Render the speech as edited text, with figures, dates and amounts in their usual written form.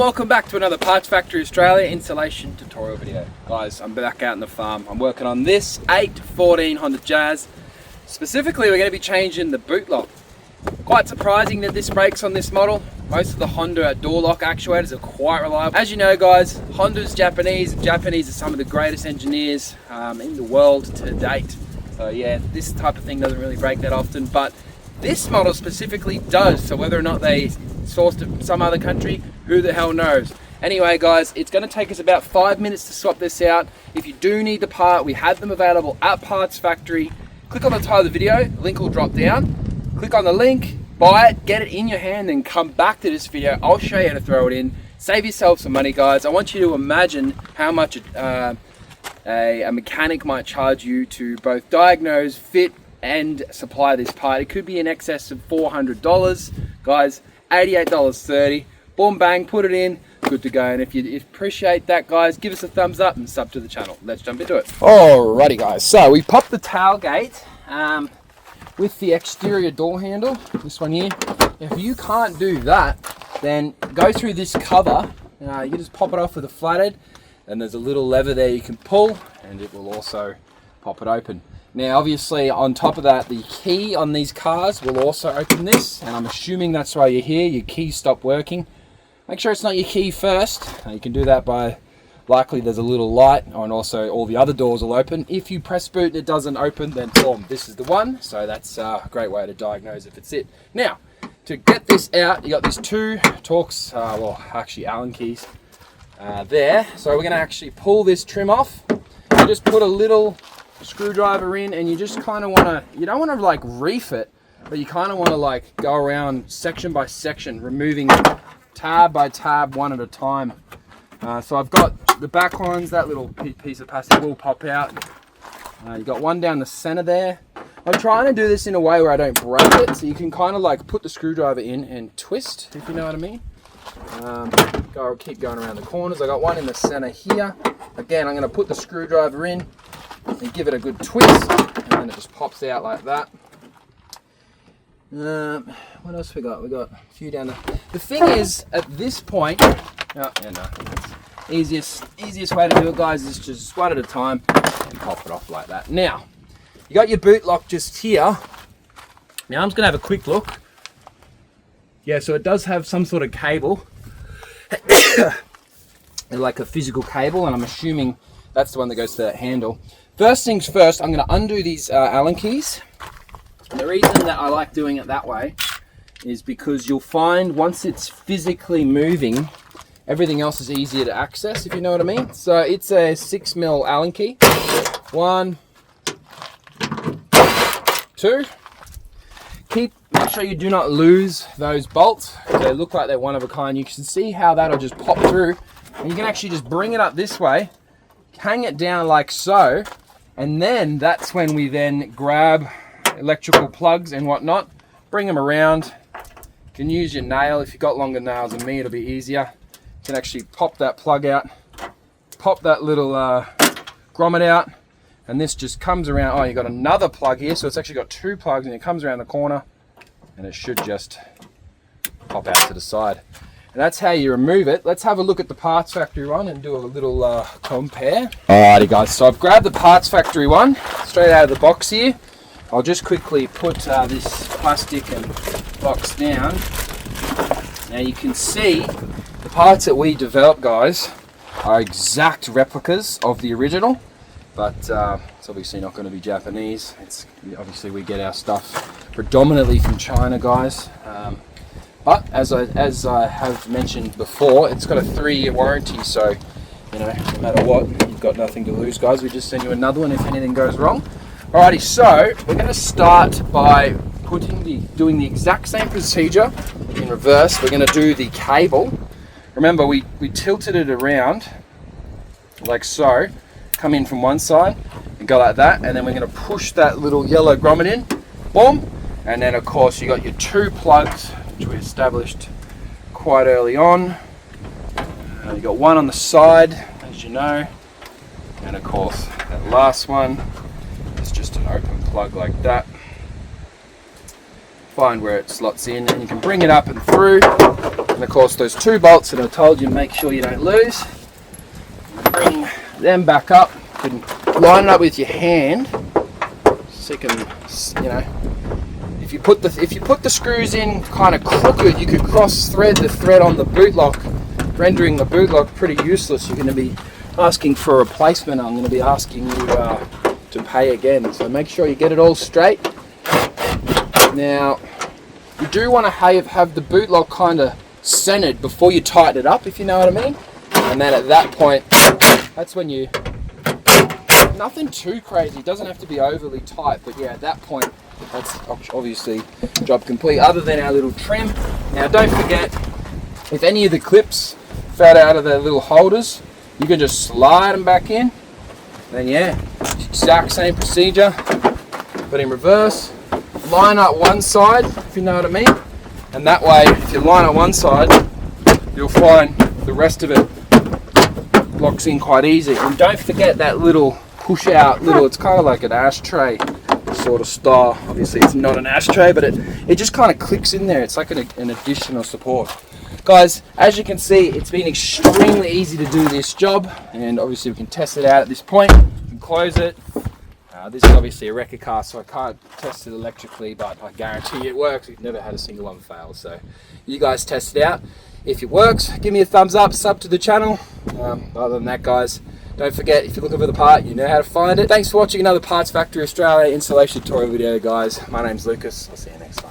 welcome back to another Parts Factory Australia installation tutorial video. Guys, I'm back out in the farm. I'm working on this 814 Honda Jazz. Specifically, we're going to be changing the boot lock. Quite surprising that this breaks on this model. Most of the Honda door lock actuators are quite reliable. As you know, guys, Honda's Japanese, and Japanese are some of the greatest engineers in the world to date. So yeah, this type of thing doesn't really break that often, but this model specifically does. So whether or not they sourced it from some other country, who the hell knows. Anyway, guys, it's going to take us about 5 minutes to swap this out. If you do need the part, we have them available at Parts Factory. Click on the title of the video, link will drop down. Click on the link, buy it, get it in your hand, then come back to this video. I'll show you how to throw it in. Save yourself some money, guys. I want you to imagine how much a mechanic might charge you to both diagnose, fit, and supply this part. It could be in excess of $400. Guys, $88.30. Boom, bang, put it in, good to go. And if you appreciate that, guys, give us a thumbs up and sub to the channel. Let's jump into it. Alrighty, guys, so we popped the tailgate with the exterior door handle, this one here. If you can't do that, then go through this cover. You can just pop it off with a flathead, and there's a little lever there you can pull, and it will also pop it open. Now, obviously, on top of that, the key on these cars will also open this, and I'm assuming that's why you're here. Your key stopped working. Make sure it's not your key first. You can do that by, likely there's a little light, and also all the other doors will open. If you press boot and it doesn't open, then boom, this is the one. So that's a great way to diagnose if it's it. Now, to get this out, you got these two Torx, well, actually Allen keys there. So we're gonna actually pull this trim off. You just put a little screwdriver in, and you just kind of want to, you don't want to like reef it, but you kind of want to like go around section by section, removing tab by tab, one at a time. So I've got the back ones, that little piece of plastic will pop out. You got one down the center there. I'm trying to do this in a way where I don't break it, so you can kind of like put the screwdriver in and twist, if you know what I mean. Keep going around the corners. I got one in the center here. Again, I'm going to put the screwdriver in and give it a good twist, and then it just pops out like that. What else we got? We got a few down there. The thing is, at this point, easiest way to do it, guys, is just one at a time and pop it off like that. Now, you got your boot lock just here. Now I'm just gonna have a quick look. Yeah, so it does have some sort of cable, like a physical cable, and I'm assuming that's the one that goes to that handle. First things first, I'm going to undo these Allen keys. And the reason that I like doing it that way is because you'll find once it's physically moving, everything else is easier to access, if you know what I mean. So it's a 6mm Allen key. 1, 2. Make sure you do not lose those bolts. They look like they're one of a kind. You can see how that'll just pop through. And you can actually just bring it up this way, hang it down like so, and then that's when we then grab electrical plugs and whatnot, bring them around. You can use your nail. If you've got longer nails than me, it'll be easier. You can actually pop that plug out, pop that little grommet out, and this just comes around. Oh, you got another plug here, so it's actually got two plugs, and it comes around the corner, and it should just pop out to the side. And that's how you remove it. Let's have a look at the Parts Factory one and do a little compare. Alrighty, guys, so I've grabbed the Parts Factory one straight out of the box here. I'll just quickly put this plastic and box down. Now you can see the parts that we developed, guys, are exact replicas of the original, but it's obviously not going to be Japanese. It's obviously we get our stuff predominantly from China, guys. But as I have mentioned before, it's got a 3-year warranty, so you know, no matter what, you've got nothing to lose, guys. We just send you another one if anything goes wrong. Alrighty, so we're going to start by doing the exact same procedure in reverse. We're going to do the cable. Remember, we tilted it around like so, come in from one side and go like that, and then we're going to push that little yellow grommet in, boom, and then of course you got your two plugs, which we established quite early on. You got one on the side, as you know, and of course that last one is just an open plug like that. find where it slots in, and you can bring it up and through. And of course those 2 bolts that I told you, make sure you don't lose. Bring them back up. You can line it up with your hand, so you can, you know, if you put the screws in kind of crooked, you could cross thread the thread on the boot lock, rendering the boot lock pretty useless. You're going to be asking for a replacement. I'm going to be asking you to pay again. So make sure you get it all straight. Now, you do want to have the boot lock kind of centered before you tighten it up, if you know what I mean. And then at that point, that's when you, nothing too crazy, it doesn't have to be overly tight, but yeah, at that point, that's obviously job complete, other than our little trim. Now don't forget, if any of the clips fell out of the little holders, you can just slide them back in. Then yeah, exact same procedure, but in reverse. Line up one side, if you know what I mean, and that way, if you line up one side, you'll find the rest of it locks in quite easy. And don't forget that little push out, it's kind of like an ashtray sort of style. Obviously it's not an ashtray, but it just kind of clicks in there. It's like an additional support. Guys, as you can see, it's been extremely easy to do this job, and obviously we can test it out at this point. You can close it. This is obviously a wrecker car, so I can't test it electrically, but I guarantee it works. We've never had a single one fail, so you guys test it out. If it works, give me a thumbs up, sub to the channel. Other than that, guys, don't forget, if you're looking for the part, you know how to find it. Thanks for watching another Parts Factory Australia installation tutorial video, guys. My name's Lucas. I'll see you next time.